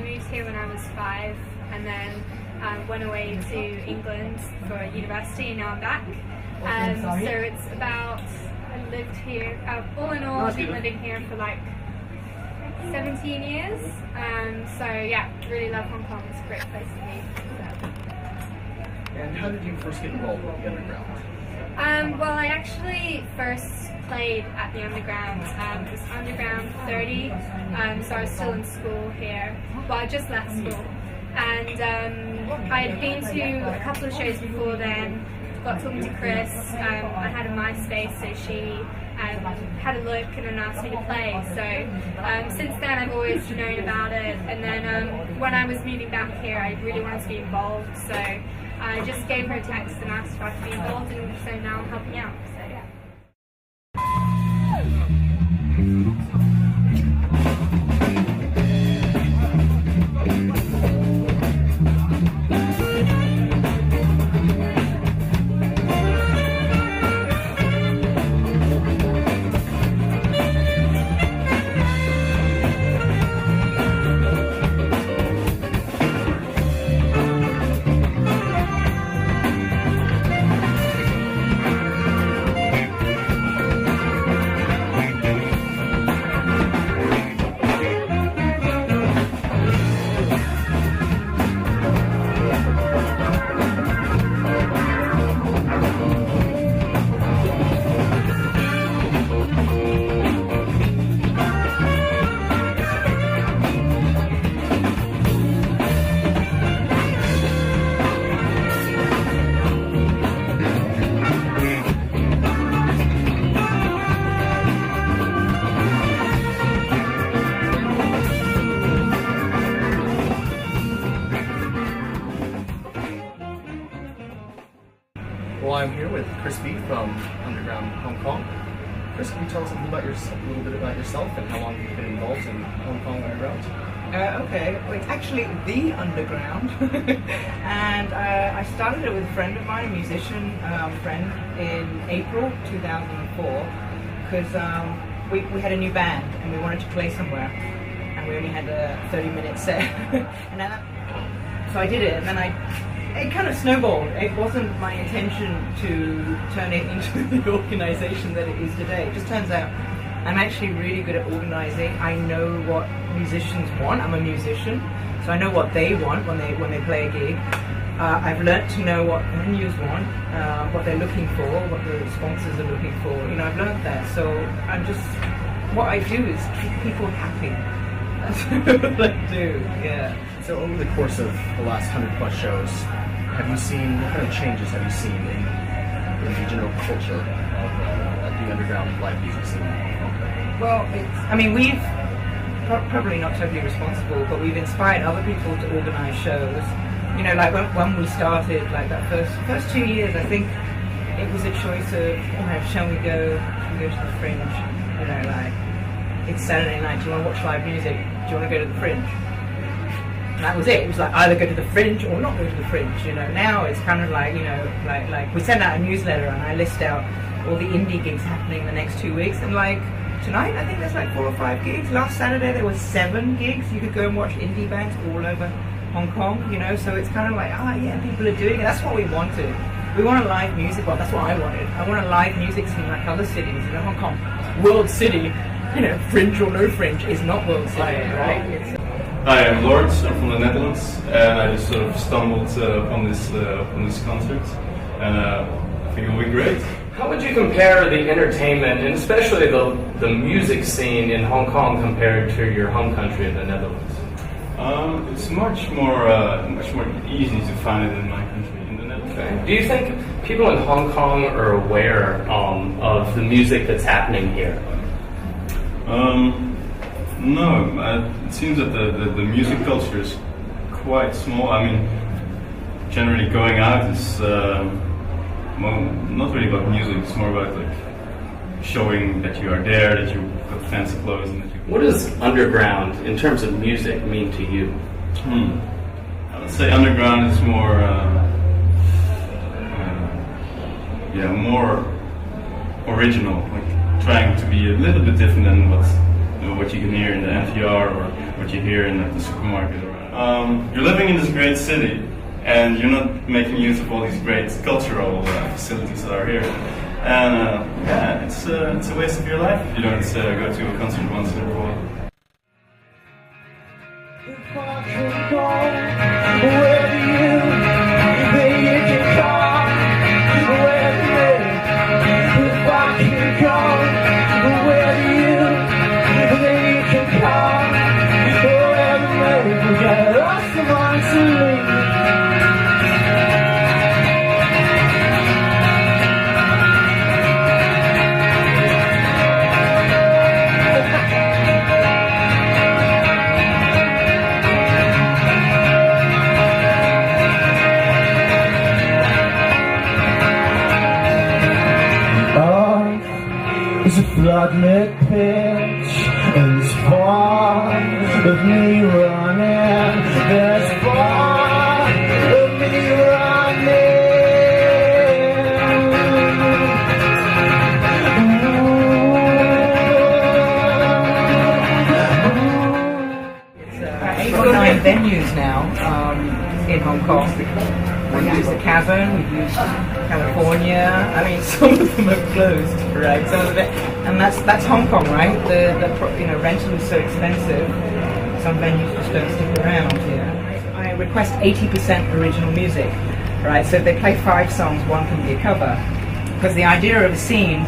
moved here when I was 5, and then went away to England for university, and now I'm back. So it's about, I lived here, all in all, I've been living here for like 17 years. So yeah, really love Hong Kong. It's a great place to be. And how did you first get involved with the Underground? Well, I actually first played at the Underground. It was Underground 30, so I was still in school here. Well, I just left school. And I had been to a couple of shows before then, got talking to Chris. I had a MySpace, so she had a look and then asked me to play. So since then I've always known about it, and then when I was moving back here I really wanted to be involved, so I just gave her a text and asked if I could be involved, and so now I'm helping out. So yeah. Well, I'm here with Chris B from Underground Hong Kong. Chris, can you tell us a little bit about yourself and how long you've been involved in Hong Kong Underground? Okay, well, it's actually the Underground, and I started it with a friend of mine, a musician friend, in April 2004, because we had a new band and we wanted to play somewhere, and we only had a 30-minute set, and then so I did it, and then it kind of snowballed. It wasn't my intention to turn it into the organisation that it is today. It just turns out I'm actually really good at organising. I know what musicians want. I'm a musician, so I know what they want when they play a gig. I've learnt to know what venues want, what they're looking for, what the sponsors are looking for. You know, I've learnt that. So what I do is keep people happy. That's what I do. Yeah. So over the course of the last 100+ shows, what kind of changes have you seen in the general culture of the underground live music scene? Well, we've probably not totally responsible, but we've inspired other people to organise shows. You know, like when we started, like that first 2 years, I think it was a choice of, shall we go to the Fringe? You know, like, it's Saturday night, do you want to watch live music? Do you want to go to the Fringe? And that was it. It was like either go to the Fringe or not go to the Fringe. You know, now it's kind of like, like we send out a newsletter and I list out all the indie gigs happening the next 2 weeks, and like tonight I think there's like 4 or 5 gigs. Last Saturday there were 7 gigs. You could go and watch indie bands all over Hong Kong, you know, so it's kind of like, yeah, people are doing it. That's what we wanted. We want a live music, well, that's what I wanted. I want a live music scene like other cities. You know, Hong Kong, world city, you know, Fringe or no Fringe is not world city, right? Hi, I'm Lawrence. I'm from the Netherlands, and I just sort of stumbled on this concert, and I think it'll be great. How would you compare the entertainment, and especially the music scene in Hong Kong compared to your home country, the Netherlands? It's much more easy to find it in my country, in the Netherlands. Okay. Do you think people in Hong Kong are aware of the music that's happening here? No, it seems that the music culture is quite small. I mean, generally going out is not really about music. It's more about like showing that you are there, that you've got fancy clothes, and that you. What does underground, in terms of music, mean to you? I would say underground is more, more original, like trying to be a little bit different than what you can hear in the NPR or what you hear in the supermarket around. You're living in this great city, and you're not making use of all these great cultural facilities that are here. And yeah, it's a waste of your life if you don't go to a concert once in a while. If I can go with you, then you can come with me. If I can go with you, then you can come with me. We got lots of on to leave. There's a floodlit pitch, and there's far of me running. There's far of me running. It's 8 or 9 venues now in Hong Kong. We've used the Cavern, we've used California. I mean, some of them have closed, right? Some of it, and that's Hong Kong, right? The rental is so expensive. Some venues just don't stick around here. I request 80% original music, right? So if they play 5 songs, 1 can be a cover. Because the idea of a scene,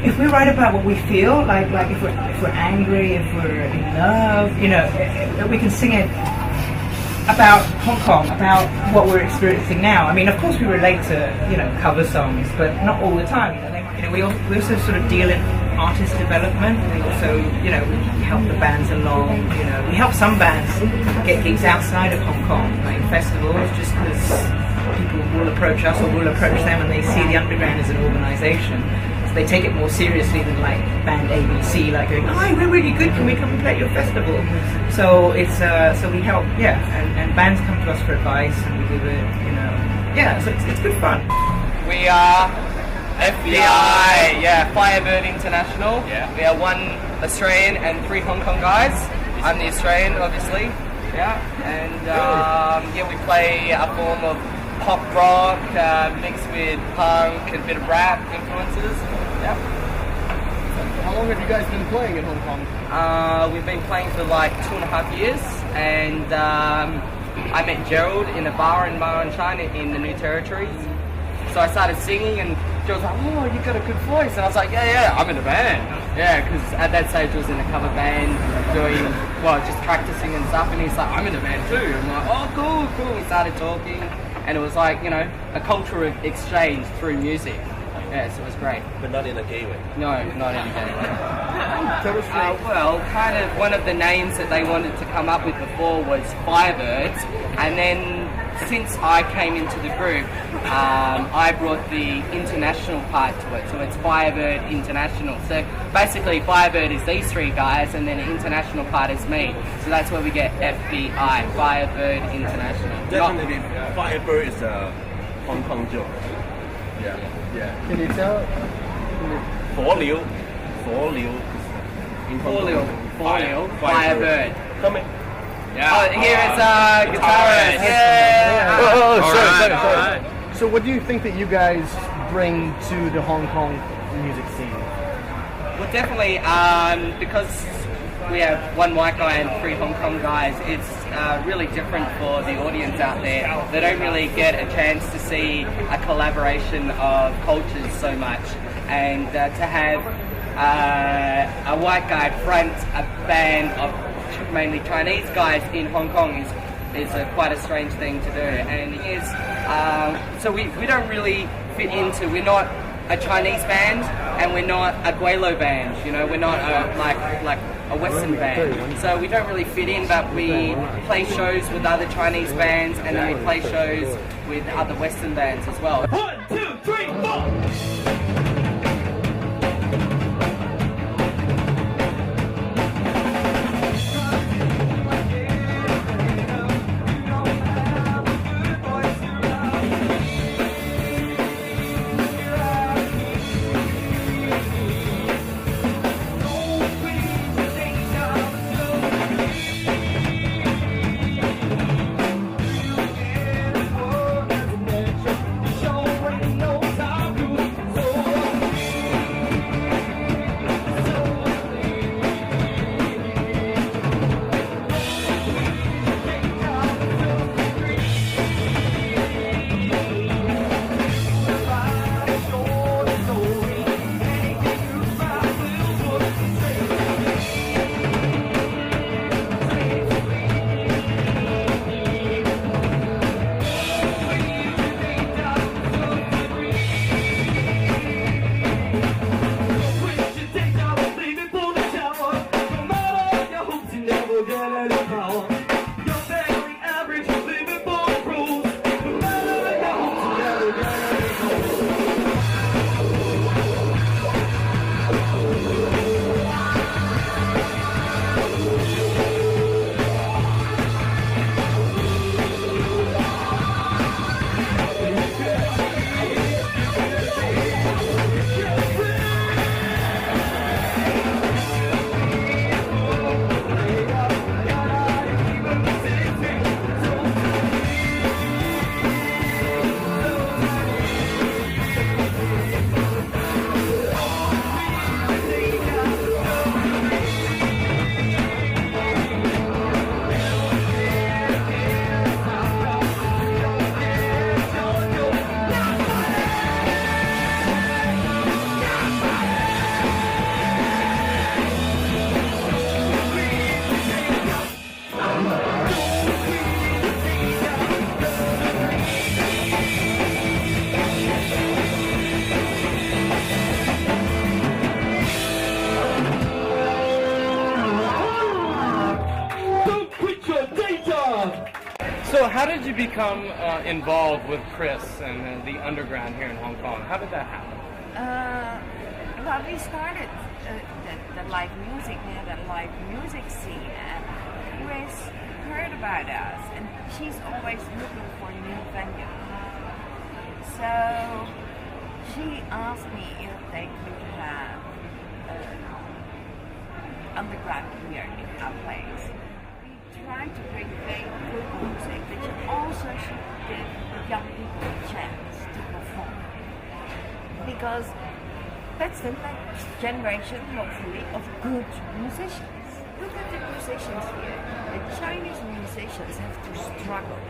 if we write about what we feel, like if we're angry, if we're in love, we can sing it about Hong Kong, about what we're experiencing now. I mean, of course we relate to, cover songs, but not all the time. We also sort of deal in artist development. We also, we help the bands along, we help some bands get gigs outside of Hong Kong, like festivals, just because people will approach us or we'll approach them and they see the Underground as an organisation. So they take it more seriously than like band ABC, like going, "Oh, we're really good, can we come and play at your festival?" So it's so we help, and bands come to us for advice and we give it, so it's good fun. We are FBI, Firebird International. Yeah. We are 1 Australian and 3 Hong Kong guys. I'm the Australian, obviously. Yeah, and we play a form of pop rock mixed with punk and a bit of rap influences. Yeah. How long have you guys been playing in Hong Kong? We've been playing for like 2.5 years, and I met Gerald in a bar in Ma on China in the New Territories. So I started singing, and Gerald was like, "Oh, you got a good voice," and I was like, "Yeah, I'm in a band." Yeah, because at that stage I was in a cover band just practicing and stuff, and he's like, "I'm in a band too." I'm like, "Oh, cool." We started talking, and it was like, a culture of exchange through music. Yeah, so it was great. But not in a gay way? No, not in a gay way. Kind of one of the names that they wanted to come up with before was Firebirds, and then since I came into the group, I brought the international part to it, so it's Firebird International. So basically Firebird is these 3 guys, and then the international part is me. So that's where we get FBI, Firebird International. Definitely, Firebird is a Hong Kong joke. Yeah. Can you tell? 火鳥 Firebird. Come in. Yeah. Oh, here is guitarist. Yeah. Sorry. So what do you think that you guys bring to the Hong Kong music scene? Well, definitely, because we have 1 white guy and 3 Hong Kong guys, it's really different for the audience out there. They don't really get a chance to see a collaboration of cultures so much, and to have a white guy front a band of mainly Chinese guys in Hong Kong is quite a strange thing to do, and so we don't really fit into. We're not a Chinese band, and we're not a Guelo band. We're not like a Western band, so we don't really fit in. But we play shows with other Chinese bands, and then we play shows with other Western bands as well. 1, 2, 3, 4. So how did you become involved with Chris and the underground here in Hong Kong? How did that happen? Well, we started the live music, we had a live music scene, and Chris heard about us, and she's always looking for new venues. So she asked me if they could have underground here in our place. We tried to bring very good music, but also should give young people a chance to perform. Because that's the next generation, hopefully, of good musicians. Look at the musicians here. The Chinese musicians have to struggle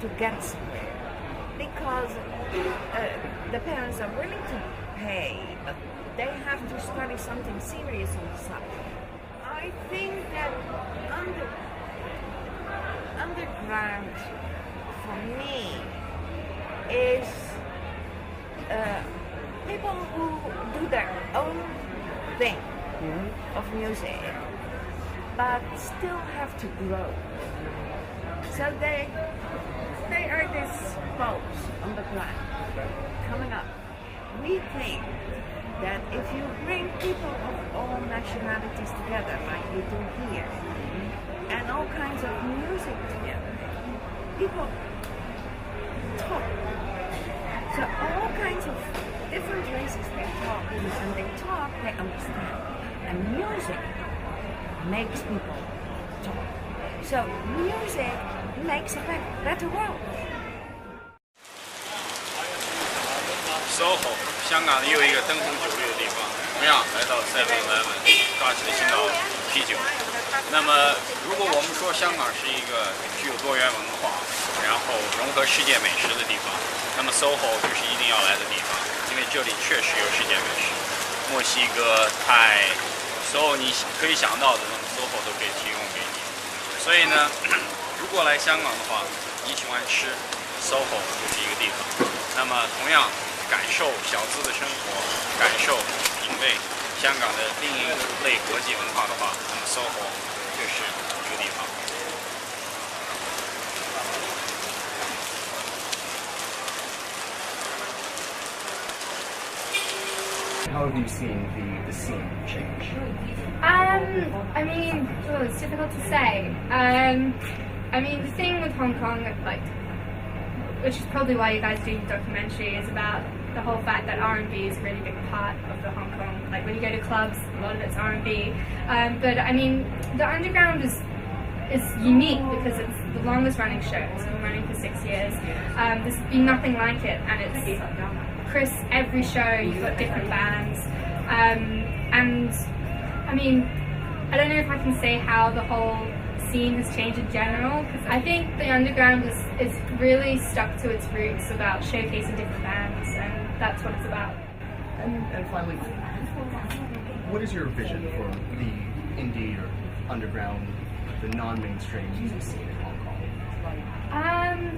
to get somewhere. Because the parents are willing to pay, but they have to study something serious on the side. I think that underground, for me, is people who do their own thing of music, but still have to grow. So they are these folks on the ground coming up. We think that if you bring people of all nationalities together, like we do here, and all kinds of music together, people talk. So all kinds of different races, they talk, and they talk, they understand. And music makes people talk. So music makes a better world. SOHO， 香港又一个灯红酒绿的地方，同样来到 7-Eleven， 抓起了青岛啤酒。那么，如果我们说香港是一个具有多元文化，然后融合世界美食的地方，那么 SOHO 就是一定要来的地方，因为这里确实有世界美食，墨西哥、泰，所有你可以想到的，那么 SOHO 都可以提供给你。所以呢，如果来香港的话，你喜欢吃 SOHO 就是一个地方。那么同样。感受小资的生活，感受品味香港的另一类国际文化的话，那么 SOHO 就是一个地方。How have you seen the scene change? I mean, well, it's difficult to say. I mean, the thing with Hong Kong, like, which is probably why you guys do the documentary, is about the whole fact that R&B is a really big part of the Hong Kong. Like when you go to clubs, a lot of it's R&B. But I mean, the Underground is unique because it's the longest running show. It's been running for 6 years. There's been nothing like it, and it's Chris. Every show you've got different bands, and I mean, I don't know if I can say how the whole scene has changed in general, because I think the Underground is really stuck to its roots about showcasing different bands, and that's what it's about. And finally, what is your vision for the indie or underground, the non-mainstream music scene in Hong Kong?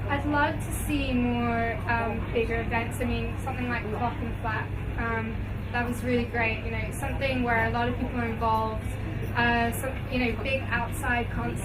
I'd love to see more bigger events. I mean, something like Clock and Flak. That was really great. You know, something where a lot of people are involved. Some, you know, big outside concerts.